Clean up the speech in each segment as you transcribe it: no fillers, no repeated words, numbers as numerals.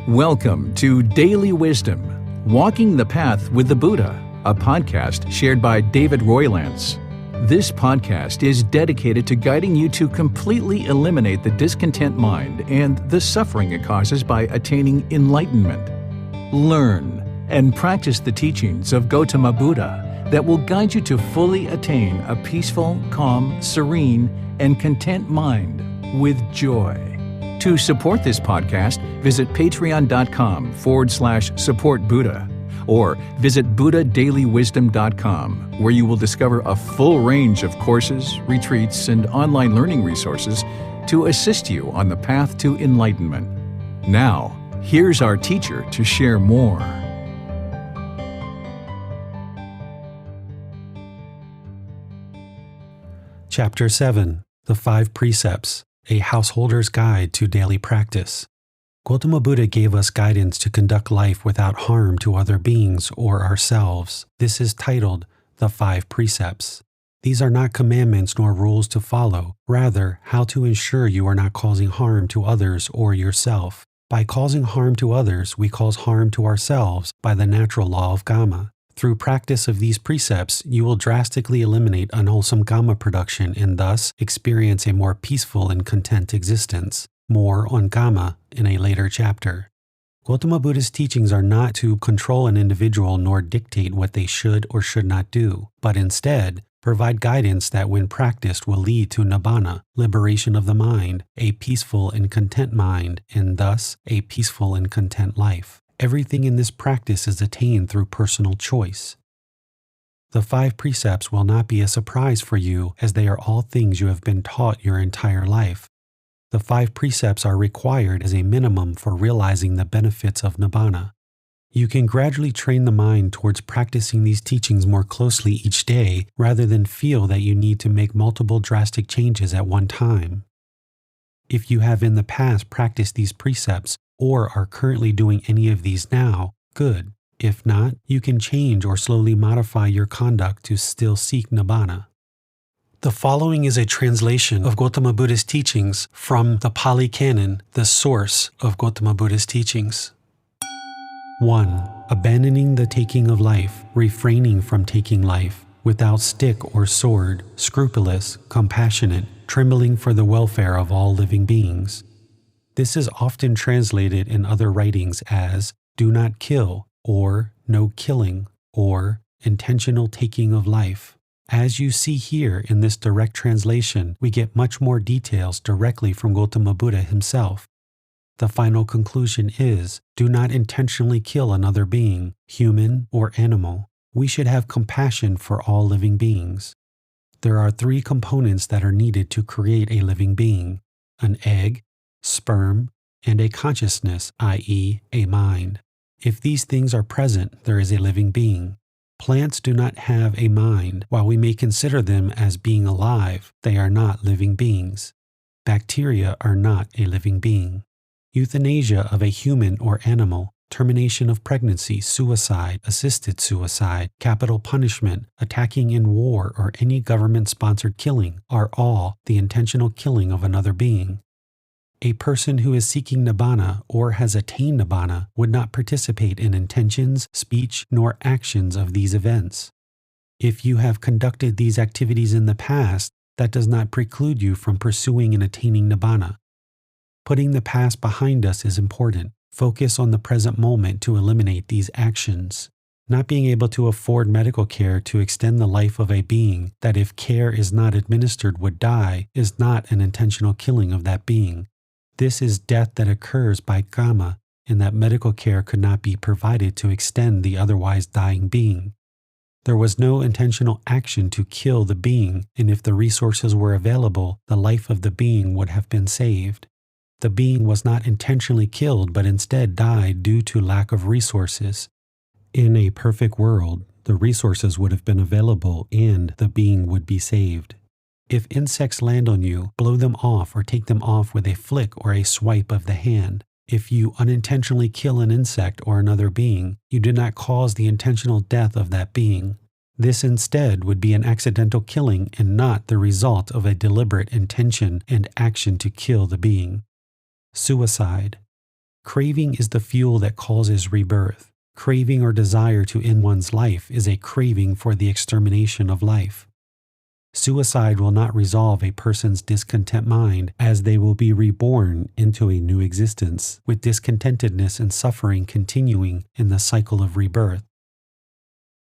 Welcome to Daily Wisdom, Walking the Path with the Buddha, a podcast shared by David Roylance. This podcast is dedicated to guiding you to completely eliminate the discontent mind and the suffering it causes by attaining enlightenment. Learn and practice the teachings of Gotama Buddha that will guide you to fully attain a peaceful, calm, serene, and content mind with joy. To support this podcast, visit patreon.com/supportbuddha or visit buddhadailywisdom.com, where you will discover a full range of courses, retreats, and online learning resources to assist you on the path to enlightenment. Now, here's our teacher to share more. Chapter 7, The 5 Precepts, a Householder's Guide to Daily Practice. Gotama Buddha gave us guidance to conduct life without harm to other beings or ourselves. This is titled The 5 Precepts. These are not commandments nor rules to follow, rather, how to ensure you are not causing harm to others or yourself. By causing harm to others, we cause harm to ourselves by the natural law of Kamma. Through practice of these precepts, you will drastically eliminate unwholesome Kamma production and thus experience a more peaceful and content existence. More on Kamma in a later chapter. Gotama Buddha's teachings are not to control an individual nor dictate what they should or should not do, but instead provide guidance that when practiced will lead to Nibbana, liberation of the mind, a peaceful and content mind, and thus a peaceful and content life. Everything in this practice is attained through personal choice. The 5 precepts will not be a surprise for you, as they are all things you have been taught your entire life. The 5 precepts are required as a minimum for realizing the benefits of Nibbana. You can gradually train the mind towards practicing these teachings more closely each day, rather than feel that you need to make multiple drastic changes at one time. If you have in the past practiced these precepts, or are currently doing any of these now, good. If not, you can change or slowly modify your conduct to still seek Nibbana. The following is a translation of Gotama Buddha's teachings from the Pali Canon, the source of Gotama Buddha's teachings. 1. Abandoning the taking of life, refraining from taking life, without stick or sword, scrupulous, compassionate, trembling for the welfare of all living beings. This is often translated in other writings as do not kill, or no killing, or intentional taking of life. As you see here in this direct translation, we get much more details directly from Gotama Buddha himself. The final conclusion is, do not intentionally kill another being, human or animal. We should have compassion for all living beings. There are 3 components that are needed to create a living being: an egg, sperm, and a consciousness, i.e., a mind. If these things are present, there is a living being. Plants do not have a mind. While we may consider them as being alive, they are not living beings. Bacteria are not a living being. Euthanasia of a human or animal, termination of pregnancy, suicide, assisted suicide, capital punishment, attacking in war, or any government-sponsored killing are all the intentional killing of another being. A person who is seeking Nibbana or has attained Nibbana would not participate in intentions, speech, nor actions of these events. If you have conducted these activities in the past, that does not preclude you from pursuing and attaining Nibbana. Putting the past behind us is important. Focus on the present moment to eliminate these actions. Not being able to afford medical care to extend the life of a being that, if care is not administered, would die is not an intentional killing of that being. This is death that occurs by Kamma, in that medical care could not be provided to extend the otherwise dying being. There was no intentional action to kill the being, and if the resources were available, the life of the being would have been saved. The being was not intentionally killed, but instead died due to lack of resources. In a perfect world, the resources would have been available and the being would be saved. If insects land on you, blow them off or take them off with a flick or a swipe of the hand. If you unintentionally kill an insect or another being, you did not cause the intentional death of that being. This instead would be an accidental killing and not the result of a deliberate intention and action to kill the being. Suicide. Craving is the fuel that causes rebirth. Craving or desire to end one's life is a craving for the extermination of life. Suicide will not resolve a person's discontent mind, as they will be reborn into a new existence, with discontentedness and suffering continuing in the cycle of rebirth.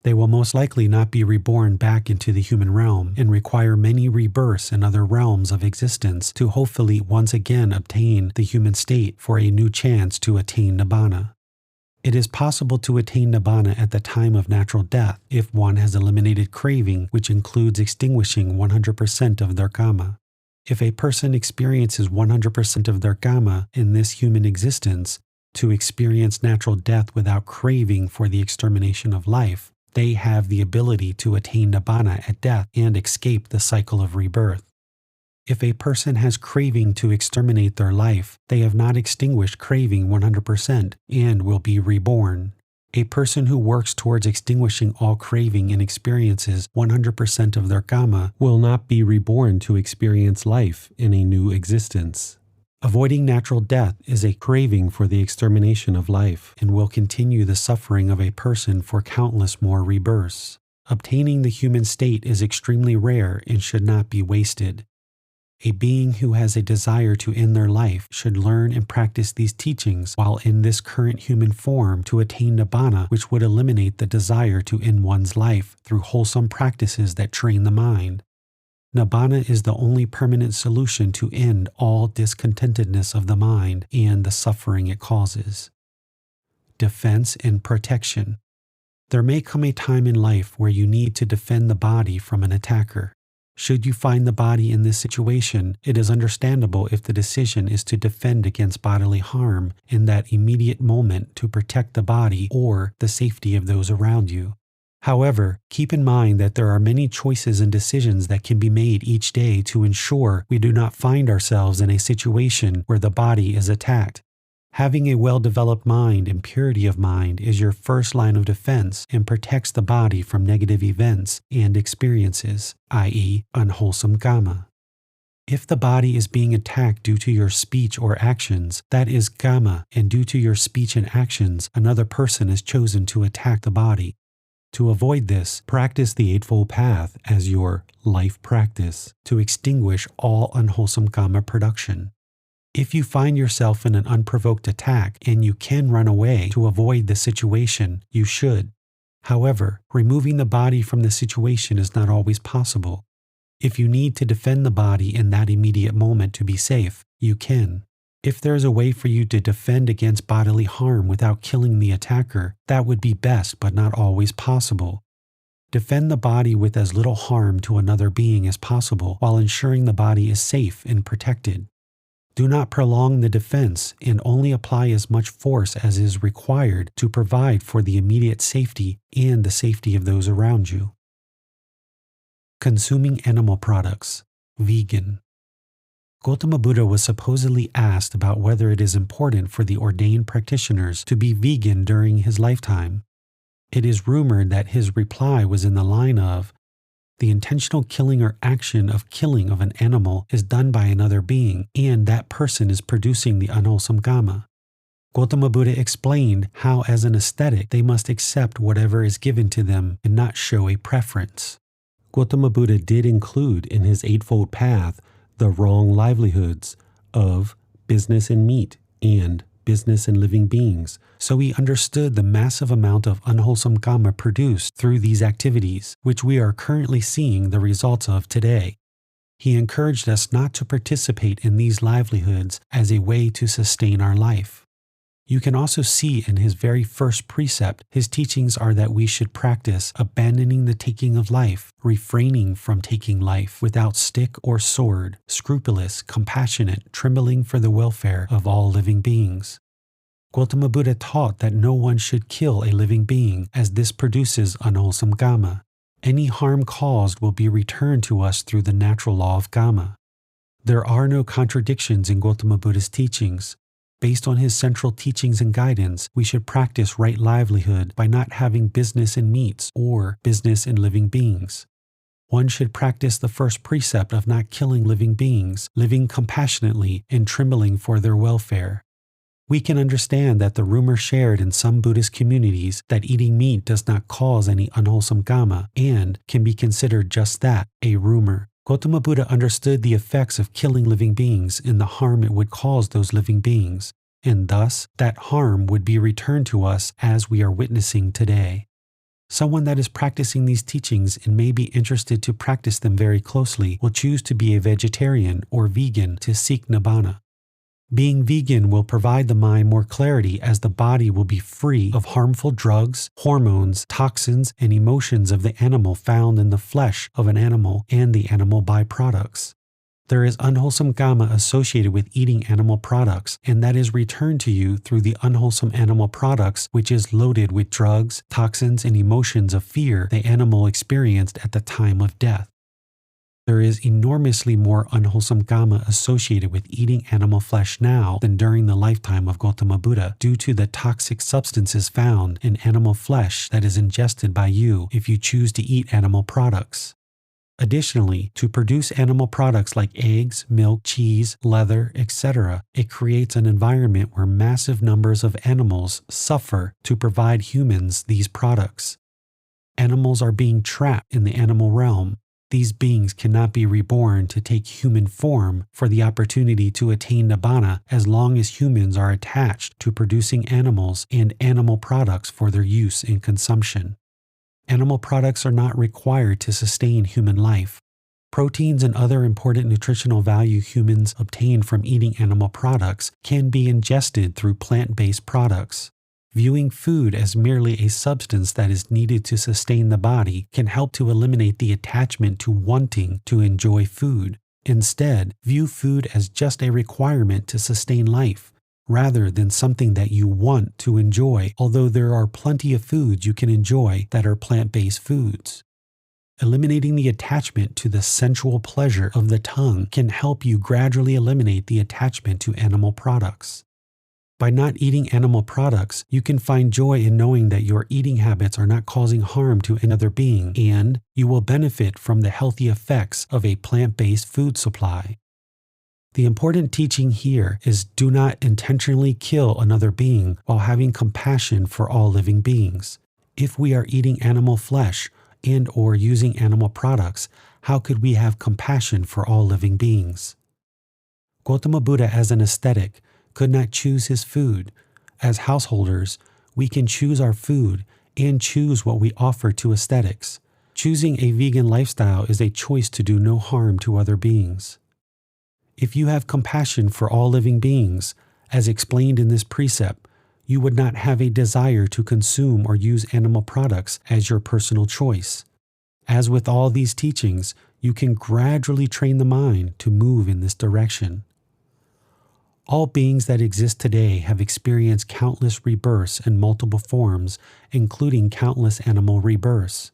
They will most likely not be reborn back into the human realm and require many rebirths in other realms of existence to hopefully once again obtain the human state for a new chance to attain Nibbana. It is possible to attain Nibbana at the time of natural death if one has eliminated craving, which includes extinguishing 100% of their kama. If a person experiences 100% of their kama in this human existence, to experience natural death without craving for the extermination of life, they have the ability to attain Nibbana at death and escape the cycle of rebirth. If a person has craving to exterminate their life, they have not extinguished craving 100% and will be reborn. A person who works towards extinguishing all craving and experiences 100% of their kama will not be reborn to experience life in a new existence. Avoiding natural death is a craving for the extermination of life and will continue the suffering of a person for countless more rebirths. Obtaining the human state is extremely rare and should not be wasted. A being who has a desire to end their life should learn and practice these teachings while in this current human form to attain Nibbana, which would eliminate the desire to end one's life through wholesome practices that train the mind. Nibbana is the only permanent solution to end all discontentedness of the mind and the suffering it causes. Defense and protection. There may come a time in life where you need to defend the body from an attacker. Should you find the body in this situation, it is understandable if the decision is to defend against bodily harm in that immediate moment to protect the body or the safety of those around you. However, keep in mind that there are many choices and decisions that can be made each day to ensure we do not find ourselves in a situation where the body is attacked. Having a well-developed mind and purity of mind is your first line of defense and protects the body from negative events and experiences, i.e., unwholesome kama. If the body is being attacked due to your speech or actions, that is kama, and due to your speech and actions, another person is chosen to attack the body. To avoid this, practice the Eightfold Path as your life practice to extinguish all unwholesome kama production. If you find yourself in an unprovoked attack and you can run away to avoid the situation, you should. However, removing the body from the situation is not always possible. If you need to defend the body in that immediate moment to be safe, you can. If there is a way for you to defend against bodily harm without killing the attacker, that would be best but not always possible. Defend the body with as little harm to another being as possible while ensuring the body is safe and protected. Do not prolong the defense and only apply as much force as is required to provide for the immediate safety and the safety of those around you. Consuming animal products. Vegan. Gotama Buddha was supposedly asked about whether it is important for the ordained practitioners to be vegan during his lifetime. It is rumored that his reply was in the line of, "The intentional killing or action of killing of an animal is done by another being, and that person is producing the unwholesome kama." Gotama Buddha explained how as an ascetic they must accept whatever is given to them and not show a preference. Gotama Buddha did include in his Eightfold Path the wrong livelihoods of business and meat and business and living beings, so he understood the massive amount of unwholesome kama produced through these activities, which we are currently seeing the results of today. He encouraged us not to participate in these livelihoods as a way to sustain our life. You can also see in his very first precept, his teachings are that we should practice abandoning the taking of life, refraining from taking life without stick or sword, scrupulous, compassionate, trembling for the welfare of all living beings. Gotama Buddha taught that no one should kill a living being, as this produces unwholesome kama. Any harm caused will be returned to us through the natural law of kama. There are no contradictions in Gotama Buddha's teachings. Based on his central teachings and guidance, we should practice right livelihood by not having business in meats or business in living beings. One should practice the first precept of not killing living beings, living compassionately and trembling for their welfare. We can understand that the rumor shared in some Buddhist communities that eating meat does not cause any unwholesome karma and can be considered just that, a rumor. Gotama Buddha understood the effects of killing living beings and the harm it would cause those living beings, and thus that harm would be returned to us as we are witnessing today. Someone that is practicing these teachings and may be interested to practice them very closely will choose to be a vegetarian or vegan to seek Nibbana. Being vegan will provide the mind more clarity as the body will be free of harmful drugs, hormones, toxins, and emotions of the animal found in the flesh of an animal and the animal byproducts. There is unwholesome karma associated with eating animal products, and that is returned to you through the unwholesome animal products, which is loaded with drugs, toxins, and emotions of fear the animal experienced at the time of death. There is enormously more unwholesome karma associated with eating animal flesh now than during the lifetime of Gotama Buddha due to the toxic substances found in animal flesh that is ingested by you if you choose to eat animal products. Additionally, to produce animal products like eggs, milk, cheese, leather, etc., it creates an environment where massive numbers of animals suffer to provide humans these products. Animals are being trapped in the animal realm. These beings cannot be reborn to take human form for the opportunity to attain Nibbana as long as humans are attached to producing animals and animal products for their use and consumption. Animal products are not required to sustain human life. Proteins and other important nutritional value humans obtain from eating animal products can be ingested through plant-based products. Viewing food as merely a substance that is needed to sustain the body can help to eliminate the attachment to wanting to enjoy food. Instead, view food as just a requirement to sustain life, rather than something that you want to enjoy, although there are plenty of foods you can enjoy that are plant-based foods. Eliminating the attachment to the sensual pleasure of the tongue can help you gradually eliminate the attachment to animal products. By not eating animal products, you can find joy in knowing that your eating habits are not causing harm to another being, and you will benefit from the healthy effects of a plant-based food supply. The important teaching here is do not intentionally kill another being while having compassion for all living beings. If we are eating animal flesh and or using animal products, how could we have compassion for all living beings? Gotama Buddha as an ascetic could not choose his food. As householders, we can choose our food and choose what we offer to ascetics. Choosing a vegan lifestyle is a choice to do no harm to other beings. If you have compassion for all living beings, as explained in this precept, you would not have a desire to consume or use animal products as your personal choice. As with all these teachings, you can gradually train the mind to move in this direction. All beings that exist today have experienced countless rebirths in multiple forms, including countless animal rebirths.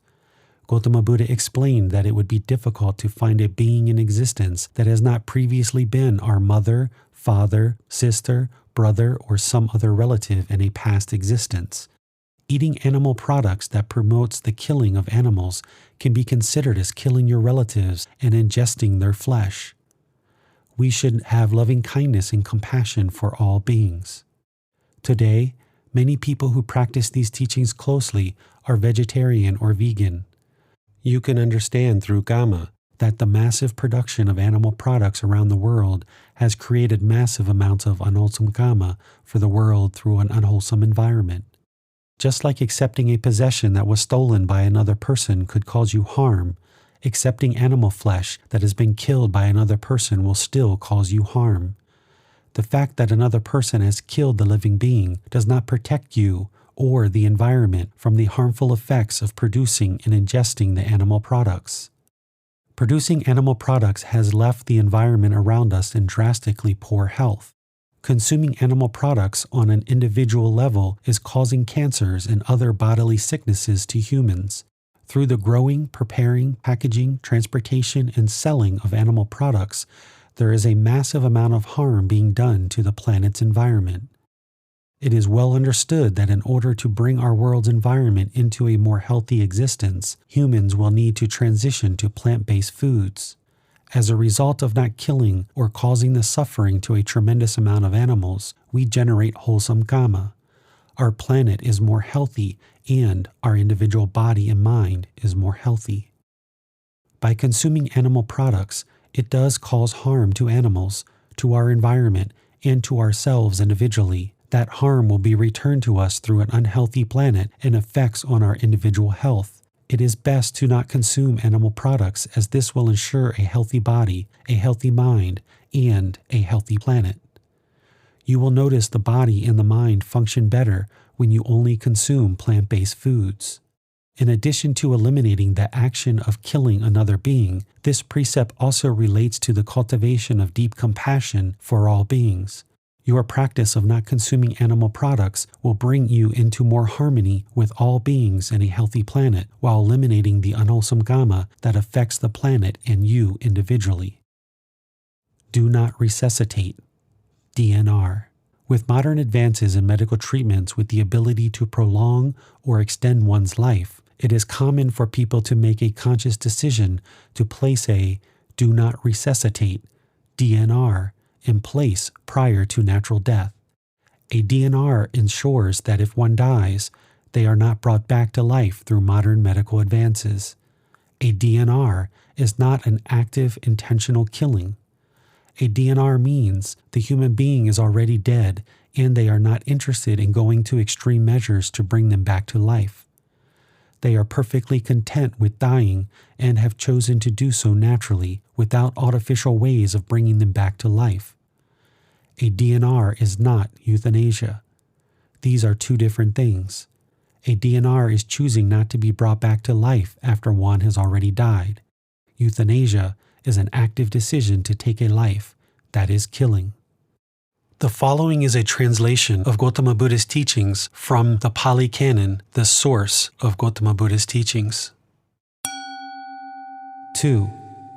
Gotama Buddha explained that it would be difficult to find a being in existence that has not previously been our mother, father, sister, brother, or some other relative in a past existence. Eating animal products that promotes the killing of animals can be considered as killing your relatives and ingesting their flesh. We should have loving kindness and compassion for all beings. Today, many people who practice these teachings closely are vegetarian or vegan. You can understand through Gama that the massive production of animal products around the world has created massive amounts of unwholesome karma for the world through an unwholesome environment. Just like accepting a possession that was stolen by another person could cause you harm, accepting animal flesh that has been killed by another person will still cause you harm. The fact that another person has killed the living being does not protect you or the environment from the harmful effects of producing and ingesting the animal products. Producing animal products has left the environment around us in drastically poor health. Consuming animal products on an individual level is causing cancers and other bodily sicknesses to humans. Through the growing, preparing, packaging, transportation, and selling of animal products, there is a massive amount of harm being done to the planet's environment. It is well understood that in order to bring our world's environment into a more healthy existence, humans will need to transition to plant-based foods. As a result of not killing or causing the suffering to a tremendous amount of animals, we generate wholesome karma. Our planet is more healthy and our individual body and mind is more healthy. By consuming animal products, it does cause harm to animals, to our environment, and to ourselves individually. That harm will be returned to us through an unhealthy planet and effects on our individual health. It is best to not consume animal products, as this will ensure a healthy body, a healthy mind, and a healthy planet. You will notice the body and the mind function better when you only consume plant-based foods. In addition to eliminating the action of killing another being, this precept also relates to the cultivation of deep compassion for all beings. Your practice of not consuming animal products will bring you into more harmony with all beings and a healthy planet, while eliminating the unwholesome karma that affects the planet and you individually. Do not resuscitate. DNR. With modern advances in medical treatments with the ability to prolong or extend one's life, it is common for people to make a conscious decision to place a do not resuscitate DNR in place prior to natural death. A DNR ensures that if one dies, they are not brought back to life through modern medical advances. A DNR is not an active, intentional killing. A DNR means the human being is already dead and they are not interested in going to extreme measures to bring them back to life. They are perfectly content with dying and have chosen to do so naturally without artificial ways of bringing them back to life. A DNR is not euthanasia. These are two different things. A DNR is choosing not to be brought back to life after one has already died. Euthanasia is an active decision to take a life, that is killing. The following is a translation of Gotama Buddha's teachings from the Pali Canon, the source of Gotama Buddha's teachings. 2.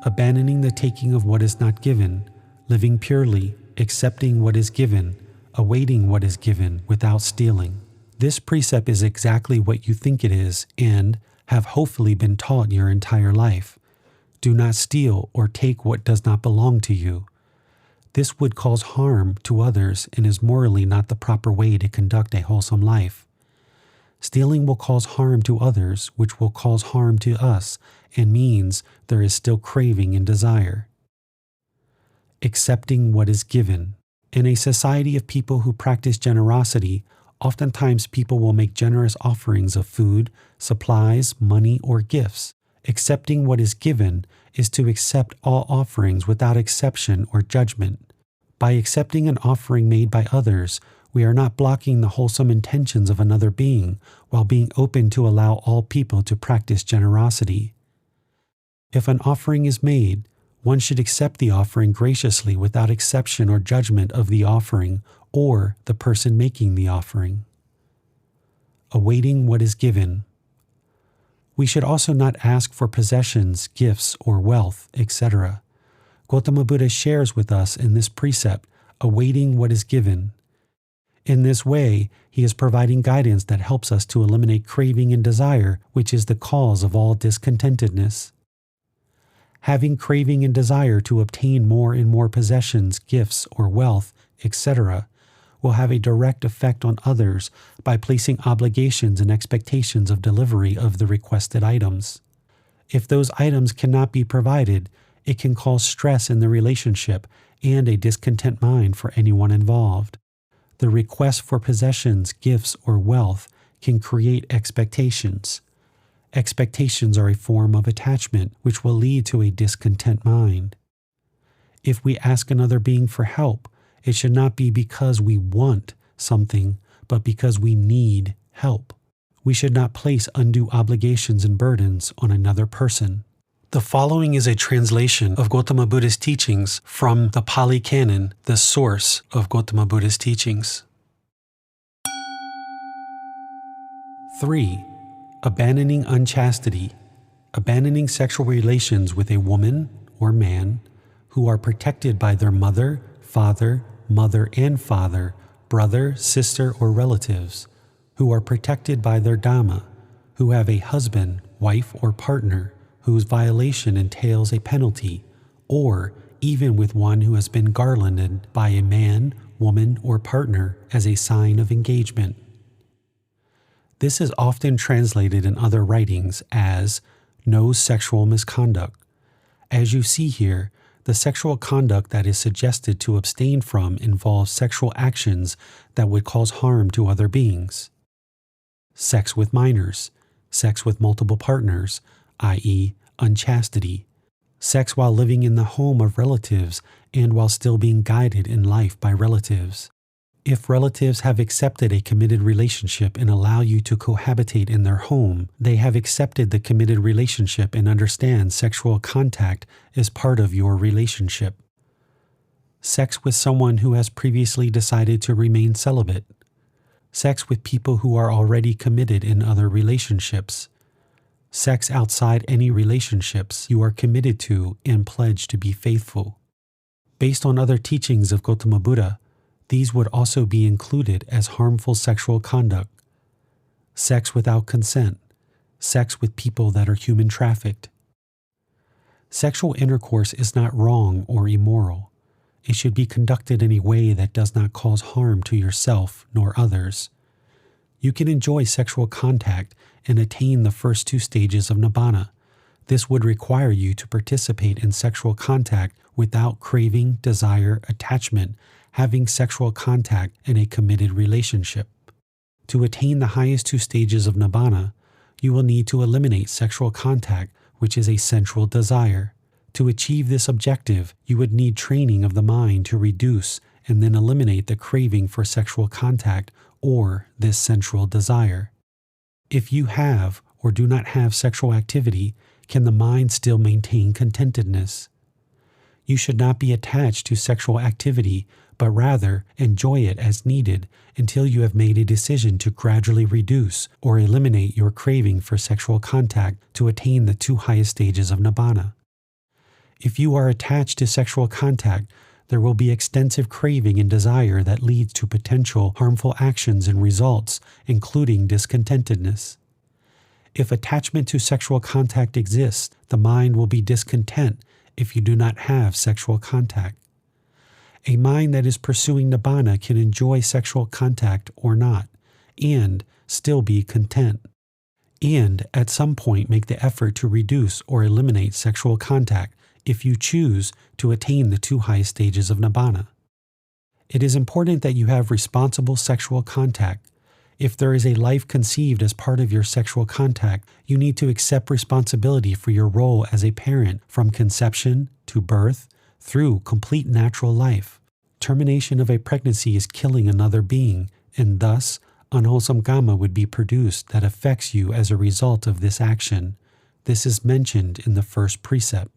Abandoning the taking of what is not given, living purely, accepting what is given, awaiting what is given without stealing. This precept is exactly what you think it is and have hopefully been taught your entire life. Do not steal or take what does not belong to you. This would cause harm to others and is morally not the proper way to conduct a wholesome life. Stealing will cause harm to others, which will cause harm to us, and means there is still craving and desire. Accepting what is given. In a society of people who practice generosity, oftentimes people will make generous offerings of food, supplies, money, or gifts. Accepting what is given is to accept all offerings without exception or judgment. By accepting an offering made by others, we are not blocking the wholesome intentions of another being, while being open to allow all people to practice generosity. If an offering is made, one should accept the offering graciously without exception or judgment of the offering or the person making the offering. Awaiting what is given. We should also not ask for possessions, gifts, or wealth, etc. Gotama Buddha shares with us in this precept, awaiting what is given. In this way, he is providing guidance that helps us to eliminate craving and desire, which is the cause of all discontentedness. Having craving and desire to obtain more and more possessions, gifts, or wealth, etc., will have a direct effect on others by placing obligations and expectations of delivery of the requested items. If those items cannot be provided, it can cause stress in the relationship and a discontent mind for anyone involved. The request for possessions, gifts, or wealth can create expectations. Expectations are a form of attachment which will lead to a discontent mind. If we ask another being for help, it should not be because we want something, but because we need help. We should not place undue obligations and burdens on another person. The following is a translation of Gotama Buddha's teachings from the Pali Canon, the source of Gotama Buddha's teachings. 3. Abandoning unchastity. Abandoning sexual relations with a woman or man who are protected by their mother, father, mother and father, brother, sister, or relatives, who are protected by their Dhamma, who have a husband, wife, or partner, whose violation entails a penalty, or even with one who has been garlanded by a man, woman, or partner as a sign of engagement. This is often translated in other writings as no sexual misconduct. As you see here, the sexual conduct that is suggested to abstain from involves sexual actions that would cause harm to other beings. Sex with minors, sex with multiple partners, i.e., unchastity, sex while living in the home of relatives and while still being guided in life by relatives. If relatives have accepted a committed relationship and allow you to cohabitate in their home, they have accepted the committed relationship and understand sexual contact is part of your relationship. Sex with someone who has previously decided to remain celibate. Sex with people who are already committed in other relationships. Sex outside any relationships you are committed to and pledge to be faithful. Based on other teachings of Gotama Buddha, these would also be included as harmful sexual conduct. Sex without consent, sex with people that are human trafficked. Sexual intercourse is not wrong or immoral. It should be conducted in a way that does not cause harm to yourself nor others. You can enjoy sexual contact and attain the first two stages of Nibbana. This would require you to participate in sexual contact without craving, desire, attachment, having sexual contact in a committed relationship. To attain the highest two stages of Nibbana, you will need to eliminate sexual contact, which is a sensual desire. To achieve this objective, you would need training of the mind to reduce and then eliminate the craving for sexual contact or this sensual desire. If you have or do not have sexual activity, can the mind still maintain contentedness? You should not be attached to sexual activity, but rather enjoy it as needed until you have made a decision to gradually reduce or eliminate your craving for sexual contact to attain the two highest stages of Nibbana. If you are attached to sexual contact, there will be extensive craving and desire that leads to potential harmful actions and results, including discontentedness. If attachment to sexual contact exists, the mind will be discontent if you do not have sexual contact. A mind that is pursuing Nibbana can enjoy sexual contact or not, and still be content, and at some point make the effort to reduce or eliminate sexual contact if you choose to attain the two highest stages of Nibbana. It is important that you have responsible sexual contact. If there is a life conceived as part of your sexual contact, you need to accept responsibility for your role as a parent from conception to birth through complete natural life. Termination of a pregnancy is killing another being, and thus unwholesome Gama would be produced that affects you as a result of this action. This is mentioned in the first precept.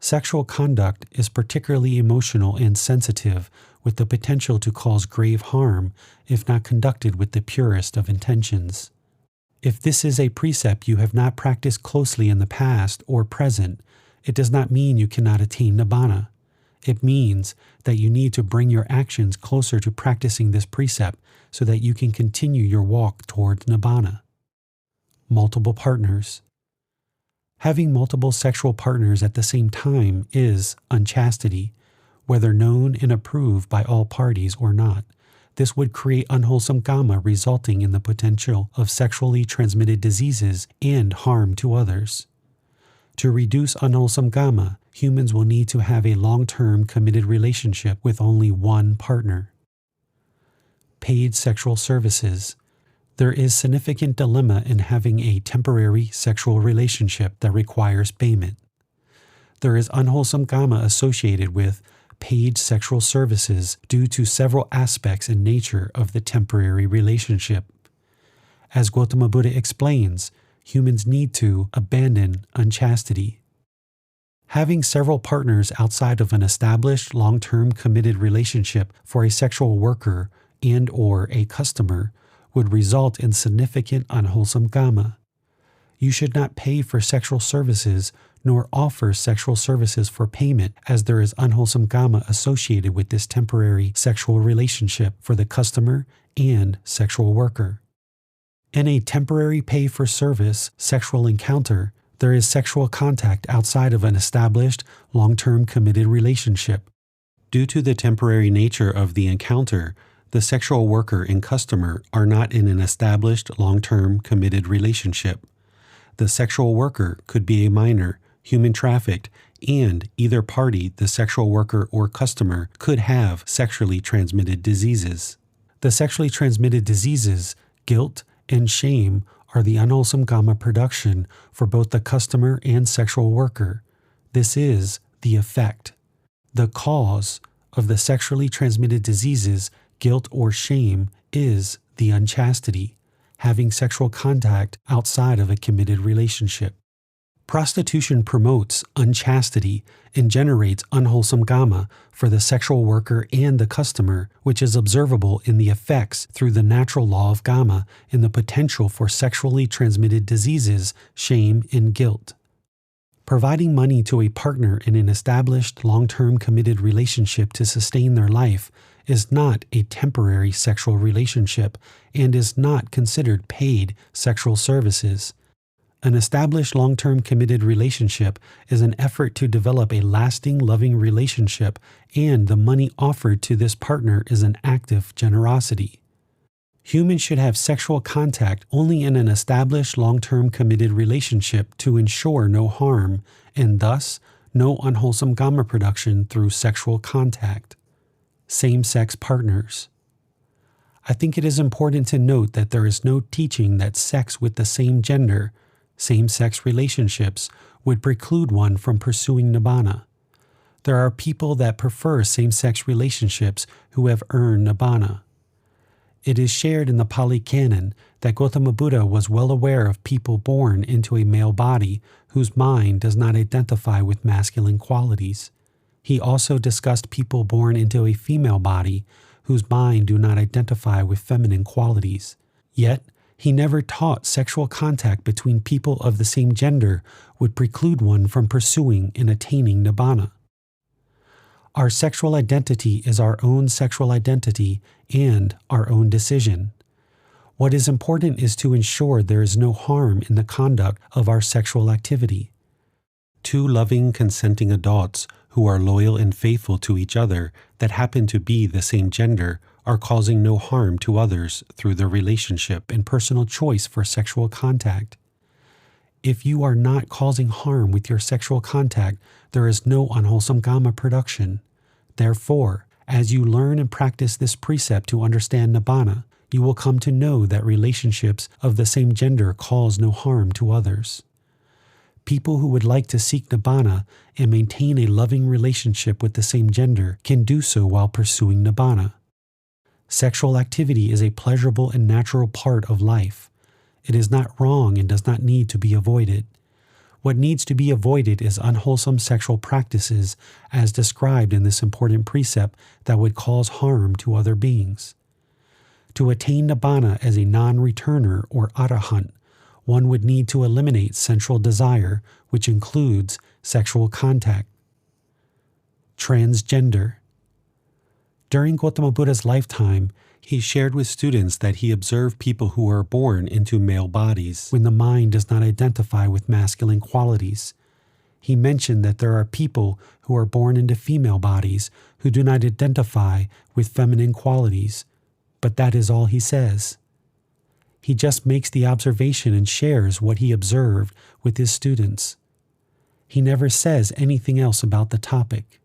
Sexual conduct is particularly emotional and sensitive, with the potential to cause grave harm if not conducted with the purest of intentions. If this is a precept you have not practiced closely in the past or present, it does not mean you cannot attain Nibbana. It means that you need to bring your actions closer to practicing this precept so that you can continue your walk towards Nibbana. Multiple partners. Having multiple sexual partners at the same time is unchastity, whether known and approved by all parties or not. This would create unwholesome Gama, resulting in the potential of sexually transmitted diseases and harm to others. To reduce unwholesome Gama, humans will need to have a long-term committed relationship with only one partner. Paid sexual services. There is significant dilemma in having a temporary sexual relationship that requires payment. There is unwholesome Gama associated with paid sexual services due to several aspects in nature of the temporary relationship. As Gotama Buddha explains, humans need to abandon unchastity. Having several partners outside of an established long-term committed relationship for a sexual worker and or a customer would result in significant unwholesome Gama. You should not pay for sexual services nor offer sexual services for payment, as there is unwholesome Gama associated with this temporary sexual relationship for the customer and sexual worker. In a temporary pay-for-service sexual encounter, there is sexual contact outside of an established, long-term committed relationship. Due to the temporary nature of the encounter, the sexual worker and customer are not in an established, long-term committed relationship. The sexual worker could be a minor, human trafficked, and either party, the sexual worker or customer, could have sexually transmitted diseases. The sexually transmitted diseases, guilt, and shame are the unwholesome Gama production for both the customer and sexual worker. This is the effect. The cause of the sexually transmitted diseases, guilt or shame, is the unchastity, having sexual contact outside of a committed relationship. Prostitution promotes unchastity and generates unwholesome Gama for the sexual worker and the customer, which is observable in the effects through the natural law of Gama and the potential for sexually transmitted diseases, shame, and guilt. Providing money to a partner in an established, long-term committed relationship to sustain their life is not a temporary sexual relationship and is not considered paid sexual services. An established long-term committed relationship is an effort to develop a lasting, loving relationship, and the money offered to this partner is an act of generosity. Humans should have sexual contact only in an established long-term committed relationship to ensure no harm, and thus no unwholesome Gama production through sexual contact. Same-sex partners. I think it is important to note that there is no teaching that sex with the same gender, same-sex relationships, would preclude one from pursuing Nibbana. There are people that prefer same-sex relationships who have earned Nibbana. It is shared in the Pali Canon that Gotama Buddha was well aware of people born into a male body whose mind does not identify with masculine qualities. He also discussed people born into a female body whose mind do not identify with feminine qualities. Yet, he never taught sexual contact between people of the same gender would preclude one from pursuing and attaining Nibbana. Our sexual identity is our own sexual identity and our own decision. What is important is to ensure there is no harm in the conduct of our sexual activity. Two loving, consenting adults who are loyal and faithful to each other that happen to be the same gender are causing no harm to others through their relationship and personal choice for sexual contact. If you are not causing harm with your sexual contact, there is no unwholesome Gama production. Therefore, as you learn and practice this precept to understand Nibbana, you will come to know that relationships of the same gender cause no harm to others. People who would like to seek Nibbana and maintain a loving relationship with the same gender can do so while pursuing Nibbana. Sexual activity is a pleasurable and natural part of life. It is not wrong and does not need to be avoided. What needs to be avoided is unwholesome sexual practices as described in this important precept that would cause harm to other beings. To attain Nibbana as a non-returner or arahant, one would need to eliminate sensual desire, which includes sexual contact. Transgender. During Gotama Buddha's lifetime, he shared with students that he observed people who are born into male bodies when the mind does not identify with masculine qualities. He mentioned that there are people who are born into female bodies who do not identify with feminine qualities, but that is all he says. He just makes the observation and shares what he observed with his students. He never says anything else about the topic.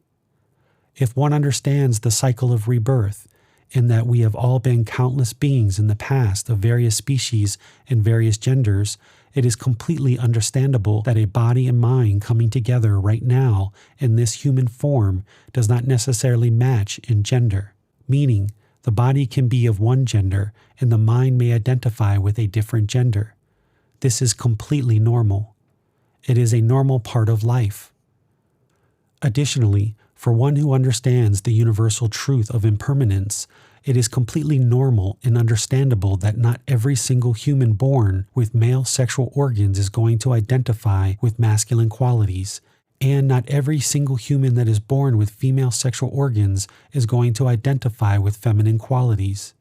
If one understands the cycle of rebirth, in that we have all been countless beings in the past of various species and various genders, it is completely understandable that a body and mind coming together right now in this human form does not necessarily match in gender, meaning the body can be of one gender and the mind may identify with a different gender. This is completely normal. It is a normal part of life. Additionally, for one who understands the universal truth of impermanence, it is completely normal and understandable that not every single human born with male sexual organs is going to identify with masculine qualities, and not every single human that is born with female sexual organs is going to identify with feminine qualities.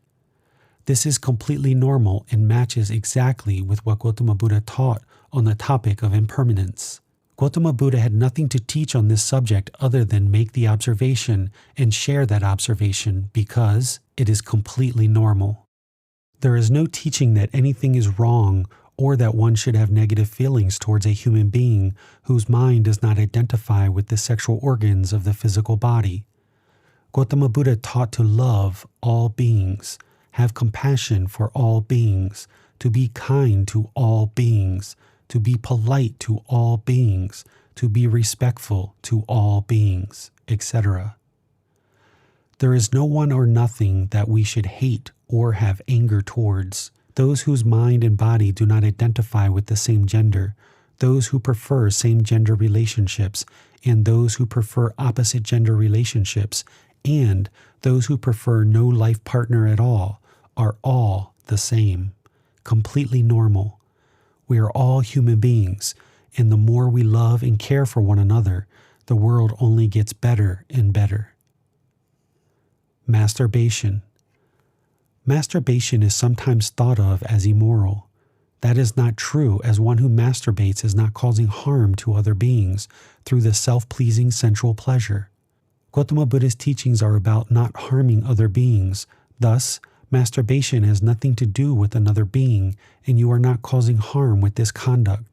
This is completely normal and matches exactly with what Gotama Buddha taught on the topic of impermanence. Gotama Buddha had nothing to teach on this subject other than make the observation and share that observation because it is completely normal. There is no teaching that anything is wrong or that one should have negative feelings towards a human being whose mind does not identify with the sexual organs of the physical body. Gotama Buddha taught to love all beings, have compassion for all beings, to be kind to all beings, to be polite to all beings, to be respectful to all beings, etc. There is no one or nothing that we should hate or have anger towards. Those whose mind and body do not identify with the same gender, those who prefer same-gender relationships, and those who prefer opposite-gender relationships, and those who prefer no life partner at all, are all the same, completely normal. We are all human beings, and the more we love and care for one another, the world only gets better and better. Masturbation. Masturbation is sometimes thought of as immoral. That is not true, as one who masturbates is not causing harm to other beings through the self-pleasing sensual pleasure. Gotama Buddha's teachings are about not harming other beings. Thus, masturbation has nothing to do with another being, and you are not causing harm with this conduct.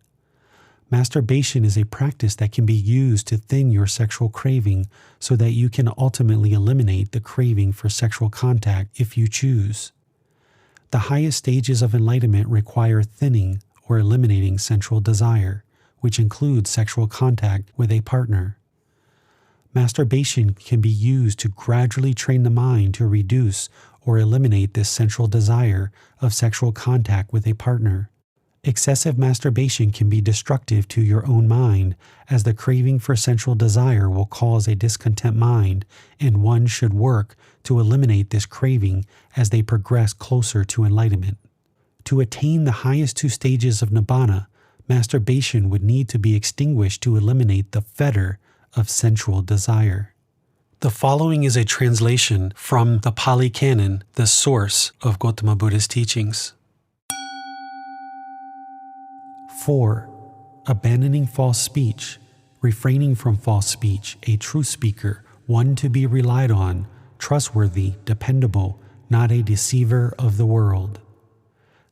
Masturbation is a practice that can be used to thin your sexual craving so that you can ultimately eliminate the craving for sexual contact if you choose. The highest stages of enlightenment require thinning or eliminating sensual desire, which includes sexual contact with a partner. Masturbation can be used to gradually train the mind to reduce or eliminate this sensual desire of sexual contact with a partner. Excessive masturbation can be destructive to your own mind, as the craving for sensual desire will cause a discontent mind, and one should work to eliminate this craving as they progress closer to enlightenment. To attain the highest two stages of Nibbana, masturbation would need to be extinguished to eliminate the fetter of sensual desire. The following is a translation from the Pali Canon, the source of Gotama Buddha's teachings. 4. Abandoning false speech, refraining from false speech, a true speaker, one to be relied on, trustworthy, dependable, not a deceiver of the world.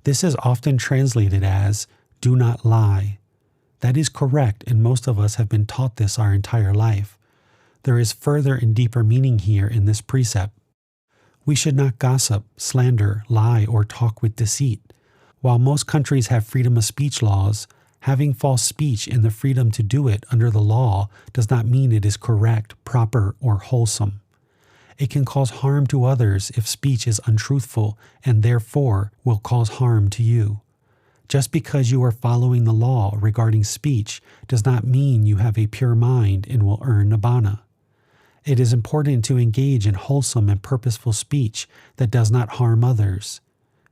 This is often translated as, do not lie. That is correct, and most of us have been taught this our entire life. There is further and deeper meaning here in this precept. We should not gossip, slander, lie, or talk with deceit. While most countries have freedom of speech laws, having false speech and the freedom to do it under the law does not mean it is correct, proper, or wholesome. It can cause harm to others if speech is untruthful and therefore will cause harm to you. Just because you are following the law regarding speech does not mean you have a pure mind and will earn Nibbana. It is important to engage in wholesome and purposeful speech that does not harm others.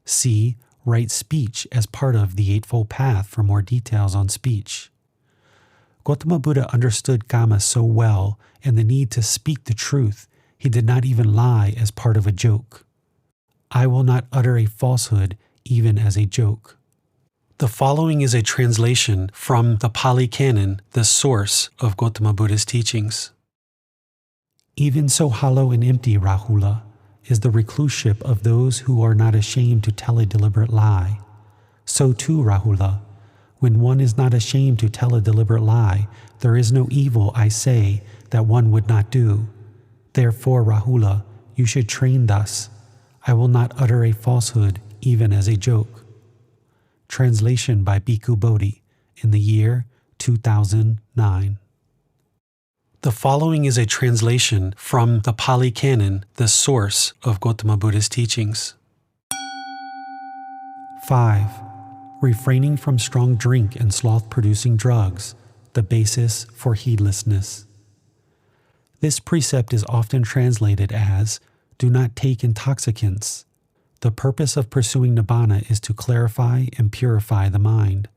See right speech as part of the Eightfold Path for more details on speech. Gotama Buddha understood Kama so well and the need to speak the truth, he did not even lie as part of a joke. I will not utter a falsehood even as a joke. The following is a translation from the Pali Canon, the source of Gotama Buddha's teachings. Even so hollow and empty, Rahula, is the recluseship of those who are not ashamed to tell a deliberate lie. So too, Rahula, when one is not ashamed to tell a deliberate lie, there is no evil, I say, that one would not do. Therefore, Rahula, you should train thus. I will not utter a falsehood even as a joke. Translation by Bhikkhu Bodhi in the year 2009. The following is a translation from the Pali Canon, the source of Gotama Buddha's teachings. 5. Refraining from strong drink and sloth-producing drugs, the basis for heedlessness. This precept is often translated as, do not take intoxicants. The purpose of pursuing Nibbana is to clarify and purify the mind.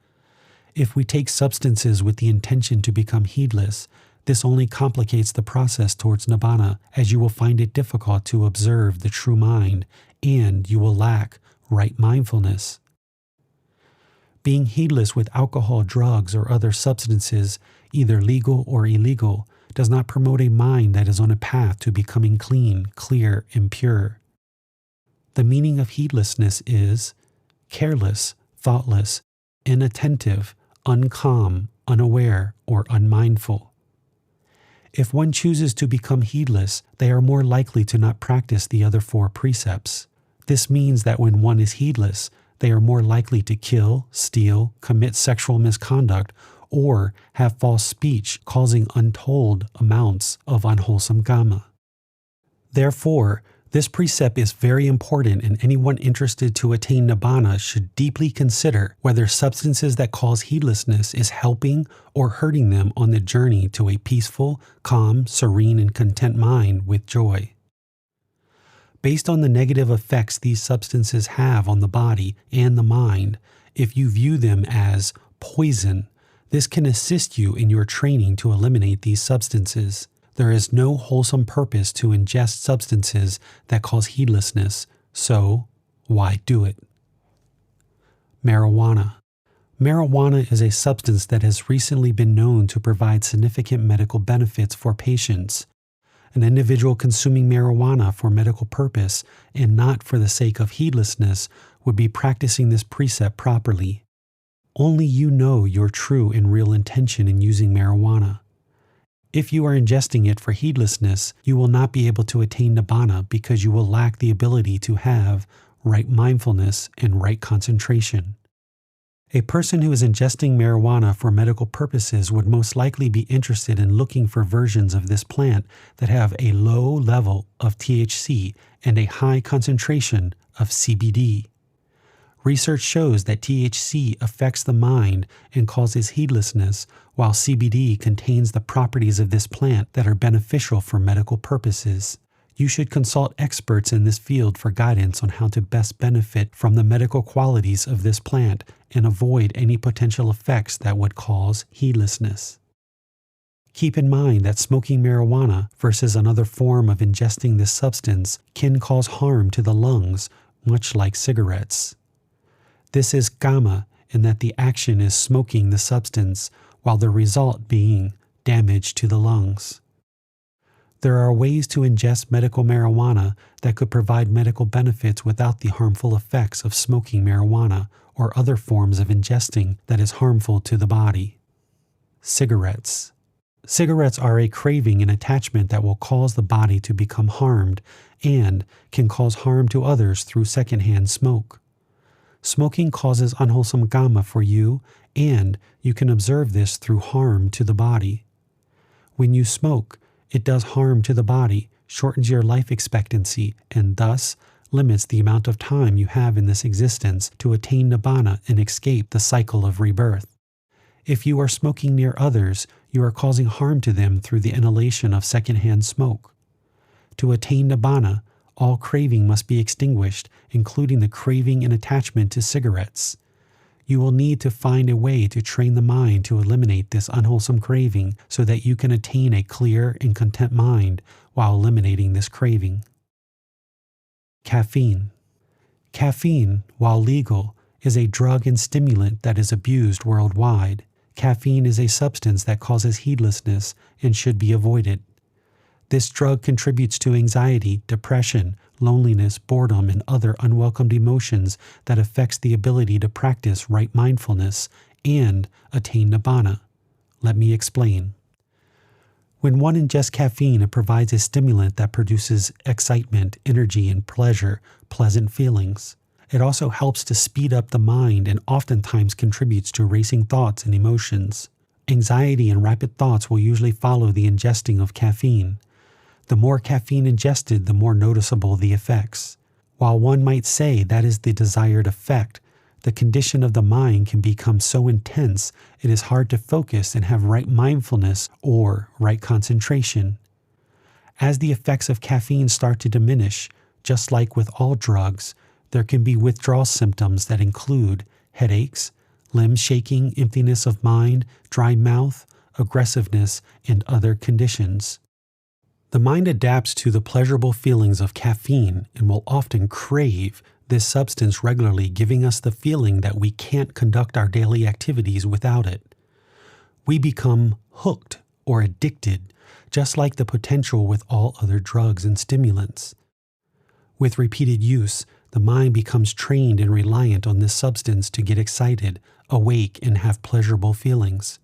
If we take substances with the intention to become heedless, this only complicates the process towards Nibbana, as you will find it difficult to observe the true mind and you will lack right mindfulness. Being heedless with alcohol, drugs, or other substances, either legal or illegal, does not promote a mind that is on a path to becoming clean, clear, and pure. The meaning of heedlessness is careless, thoughtless, inattentive, uncalm, unaware, or unmindful. If one chooses to become heedless, they are more likely to not practice the other 4 precepts. This means that when one is heedless, they are more likely to kill, steal, commit sexual misconduct, or have false speech causing untold amounts of unwholesome karma. Therefore, this precept is very important, and anyone interested to attain Nibbana should deeply consider whether substances that cause heedlessness is helping or hurting them on the journey to a peaceful, calm, serene, and content mind with joy. Based on the negative effects these substances have on the body and the mind, if you view them as poison, this can assist you in your training to eliminate these substances. There is no wholesome purpose to ingest substances that cause heedlessness, so why do it? Marijuana. Marijuana is a substance that has recently been known to provide significant medical benefits for patients. An individual consuming marijuana for medical purpose and not for the sake of heedlessness would be practicing this precept properly. Only you know your true and real intention in using marijuana. If you are ingesting it for heedlessness, you will not be able to attain Nibbana because you will lack the ability to have right mindfulness and right concentration. A person who is ingesting marijuana for medical purposes would most likely be interested in looking for versions of this plant that have a low level of THC and a high concentration of CBD. Research shows that THC affects the mind and causes heedlessness, while CBD contains the properties of this plant that are beneficial for medical purposes. You should consult experts in this field for guidance on how to best benefit from the medical qualities of this plant and avoid any potential effects that would cause heedlessness. Keep in mind that smoking marijuana versus another form of ingesting this substance can cause harm to the lungs, much like cigarettes. This is karma in that the action is smoking the substance, while the result being damage to the lungs. There are ways to ingest medical marijuana that could provide medical benefits without the harmful effects of smoking marijuana or other forms of ingesting that is harmful to the body. Cigarettes. Cigarettes are a craving and attachment that will cause the body to become harmed and can cause harm to others through secondhand smoke. Smoking causes unwholesome karma for you, and you can observe this through harm to the body. When you smoke, it does harm to the body, shortens your life expectancy, and thus limits the amount of time you have in this existence to attain Nibbana and escape the cycle of rebirth. If you are smoking near others, you are causing harm to them through the inhalation of secondhand smoke. To attain Nibbana, all craving must be extinguished, including the craving and attachment to cigarettes. You will need to find a way to train the mind to eliminate this unwholesome craving so that you can attain a clear and content mind while eliminating this craving. Caffeine. Caffeine, while legal, is a drug and stimulant that is abused worldwide. Caffeine is a substance that causes heedlessness and should be avoided. This drug contributes to anxiety, depression, loneliness, boredom, and other unwelcomed emotions that affects the ability to practice right mindfulness and attain Nibbana. Let me explain. When one ingests caffeine, it provides a stimulant that produces excitement, energy, and pleasure, pleasant feelings. It also helps to speed up the mind and oftentimes contributes to racing thoughts and emotions. Anxiety and rapid thoughts will usually follow the ingesting of caffeine. The more caffeine ingested, the more noticeable the effects. While one might say that is the desired effect, the condition of the mind can become so intense it is hard to focus and have right mindfulness or right concentration. As the effects of caffeine start to diminish, just like with all drugs, there can be withdrawal symptoms that include headaches, limb shaking, emptiness of mind, dry mouth, aggressiveness, and other conditions. The mind adapts to the pleasurable feelings of caffeine and will often crave this substance regularly, giving us the feeling that we can't conduct our daily activities without it. We become hooked or addicted, just like the potential with all other drugs and stimulants. With repeated use, the mind becomes trained and reliant on this substance to get excited, awake, and have pleasurable feelings.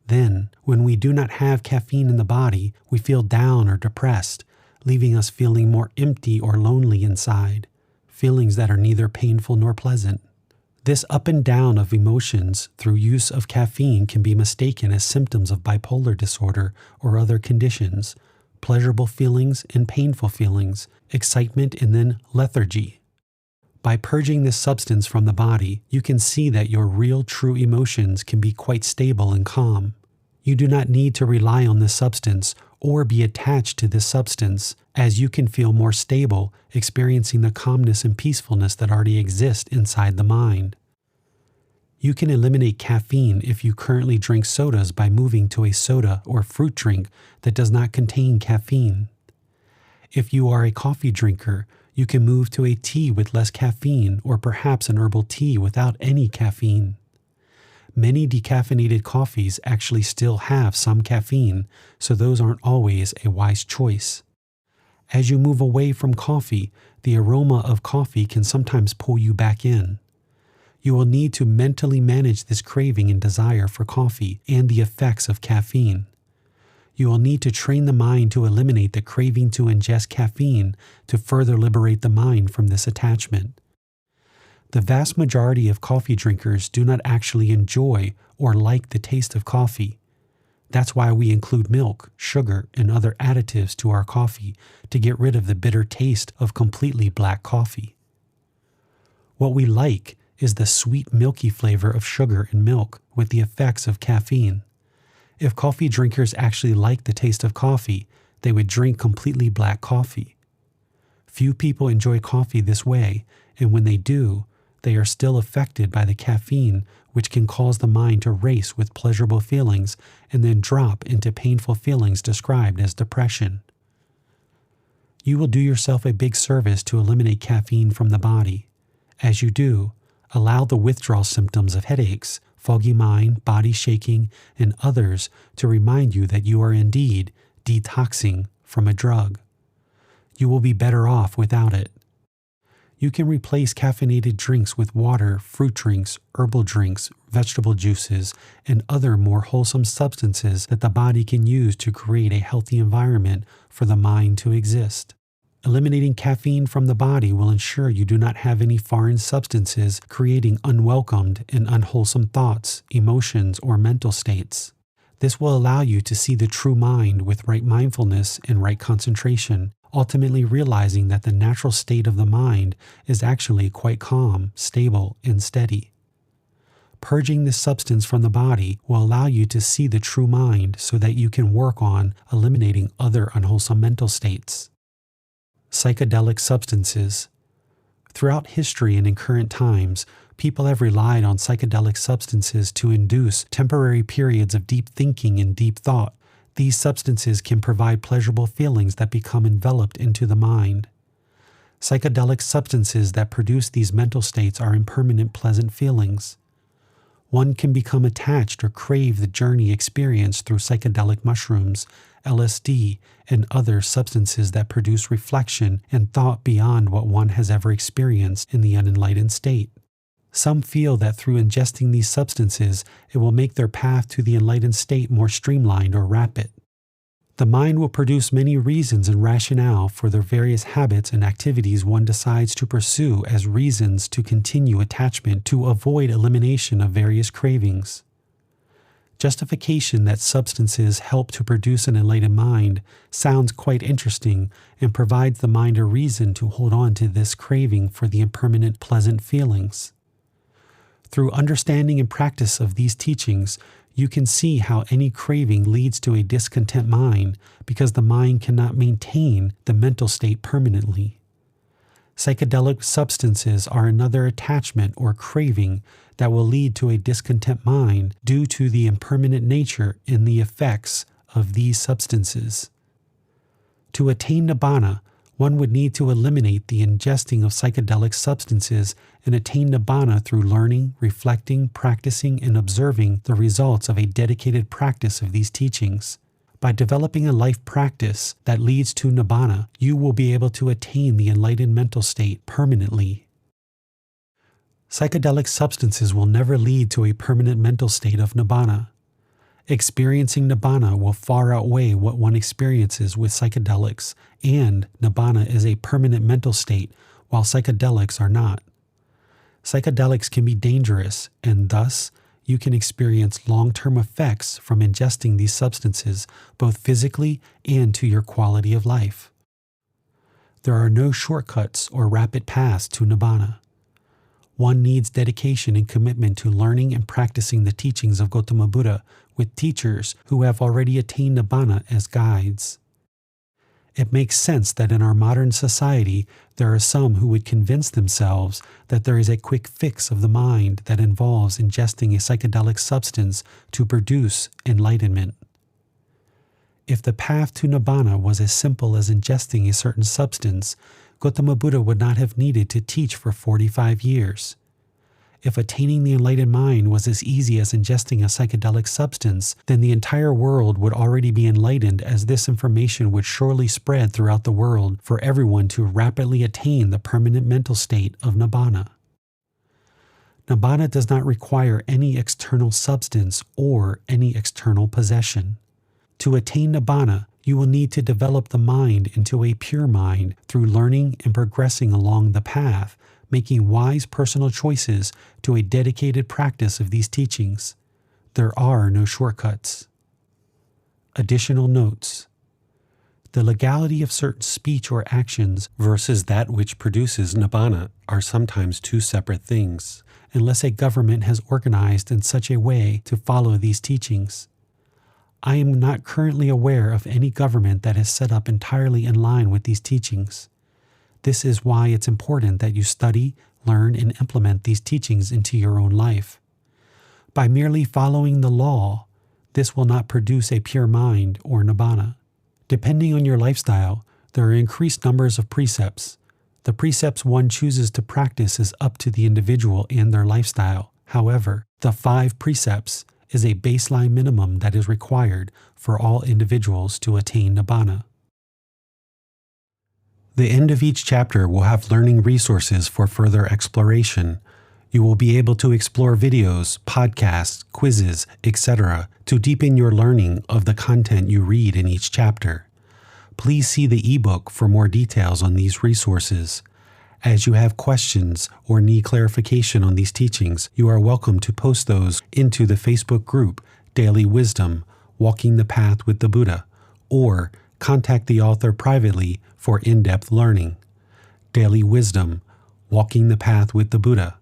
Then, when we do not have caffeine in the body, we feel down or depressed, leaving us feeling more empty or lonely inside, feelings that are neither painful nor pleasant. This up and down of emotions through use of caffeine can be mistaken as symptoms of bipolar disorder or other conditions, pleasurable feelings and painful feelings, excitement and then lethargy. By purging this substance from the body, you can see that your real true emotions can be quite stable and calm. You do not need to rely on this substance or be attached to this substance, as you can feel more stable, experiencing the calmness and peacefulness that already exist inside the mind. You can eliminate caffeine if you currently drink sodas by moving to a soda or fruit drink that does not contain caffeine. If you are a coffee drinker, you can move to a tea with less caffeine or perhaps an herbal tea without any caffeine. Many decaffeinated coffees actually still have some caffeine, so those aren't always a wise choice. As you move away from coffee, the aroma of coffee can sometimes pull you back in. You will need to mentally manage this craving and desire for coffee and the effects of caffeine. You will need to train the mind to eliminate the craving to ingest caffeine to further liberate the mind from this attachment. The vast majority of coffee drinkers do not actually enjoy or like the taste of coffee. That's why we include milk, sugar, and other additives to our coffee to get rid of the bitter taste of completely black coffee. What we like is the sweet, milky flavor of sugar and milk with the effects of caffeine. If coffee drinkers actually liked the taste of coffee, they would drink completely black coffee. Few people enjoy coffee this way, and when they do, they are still affected by the caffeine, which can cause the mind to race with pleasurable feelings and then drop into painful feelings described as depression. You will do yourself a big service to eliminate caffeine from the body. As you do, allow the withdrawal symptoms of headaches, foggy mind, body shaking, and others to remind you that you are indeed detoxing from a drug. You will be better off without it. You can replace caffeinated drinks with water, fruit drinks, herbal drinks, vegetable juices, and other more wholesome substances that the body can use to create a healthy environment for the mind to exist. Eliminating caffeine from the body will ensure you do not have any foreign substances creating unwelcomed and unwholesome thoughts, emotions, or mental states. This will allow you to see the true mind with right mindfulness and right concentration, ultimately realizing that the natural state of the mind is actually quite calm, stable, and steady. Purging this substance from the body will allow you to see the true mind so that you can work on eliminating other unwholesome mental states. Psychedelic substances. Throughout history and in current times, people have relied on psychedelic substances to induce temporary periods of deep thinking and deep thought. These substances can provide pleasurable feelings that become enveloped into the mind. Psychedelic substances that produce these mental states are impermanent pleasant feelings. One can become attached or crave the journey experienced through psychedelic mushrooms, LSD, and other substances that produce reflection and thought beyond what one has ever experienced in the unenlightened state. Some feel that through ingesting these substances, it will make their path to the enlightened state more streamlined or rapid. The mind will produce many reasons and rationale for the various habits and activities one decides to pursue as reasons to continue attachment to avoid elimination of various cravings. Justification that substances help to produce an enlightened mind sounds quite interesting and provides the mind a reason to hold on to this craving for the impermanent pleasant feelings. Through understanding and practice of these teachings, you can see how any craving leads to a discontent mind because the mind cannot maintain the mental state permanently. Psychedelic substances are another attachment or craving that will lead to a discontent mind due to the impermanent nature in the effects of these substances. To attain Nibbana, one would need to eliminate the ingesting of psychedelic substances and attain Nibbana through learning, reflecting, practicing, and observing the results of a dedicated practice of these teachings. By developing a life practice that leads to Nibbana, you will be able to attain the enlightened mental state permanently. Psychedelic substances will never lead to a permanent mental state of Nibbana. Experiencing Nibbana will far outweigh what one experiences with psychedelics, and Nibbana is a permanent mental state, while psychedelics are not. Psychedelics can be dangerous, and thus, you can experience long-term effects from ingesting these substances, both physically and to your quality of life. There are no shortcuts or rapid paths to Nibbana. One needs dedication and commitment to learning and practicing the teachings of Gotama Buddha with teachers who have already attained Nibbana as guides. It makes sense that in our modern society, there are some who would convince themselves that there is a quick fix of the mind that involves ingesting a psychedelic substance to produce enlightenment. If the path to Nibbana was as simple as ingesting a certain substance, Gotama Buddha would not have needed to teach for 45 years. If attaining the enlightened mind was as easy as ingesting a psychedelic substance, then the entire world would already be enlightened, as this information would surely spread throughout the world for everyone to rapidly attain the permanent mental state of Nibbana. Nibbana does not require any external substance or any external possession. To attain Nibbana, you will need to develop the mind into a pure mind through learning and progressing along the path, making wise personal choices to a dedicated practice of these teachings. There are no shortcuts. Additional notes. The legality of certain speech or actions versus that which produces Nibbana are sometimes two separate things, unless a government has organized in such a way to follow these teachings. I am not currently aware of any government that is set up entirely in line with these teachings. This is why it's important that you study, learn, and implement these teachings into your own life. By merely following the law, this will not produce a pure mind or Nibbana. Depending on your lifestyle, there are increased numbers of precepts. The precepts one chooses to practice is up to the individual and their lifestyle. However, the 5 precepts is a baseline minimum that is required for all individuals to attain Nibbana. The end of each chapter will have learning resources for further exploration. You will be able to explore videos, podcasts, quizzes, etc. to deepen your learning of the content you read in each chapter. Please see the ebook for more details on these resources. As you have questions or need clarification on these teachings, you are welcome to post those into the Facebook group Daily Wisdom, Walking the Path with the Buddha, or contact the author privately for in-depth learning. Daily Wisdom, Walking the Path with the Buddha.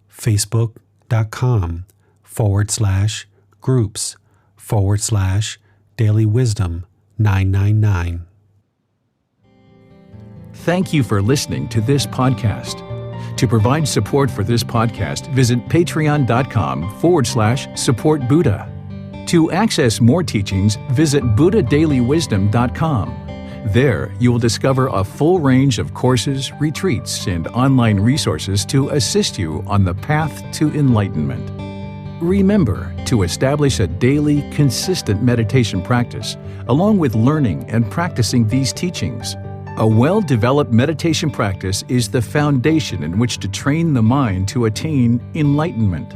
Facebook.com/groups/Daily Wisdom 999. Thank you for listening to this podcast. To provide support for this podcast, visit patreon.com/support Buddha. To access more teachings, visit buddhadailywisdom.com. There, you will discover a full range of courses, retreats, and online resources to assist you on the path to enlightenment. Remember to establish a daily, consistent meditation practice, along with learning and practicing these teachings. A well-developed meditation practice is the foundation in which to train the mind to attain enlightenment.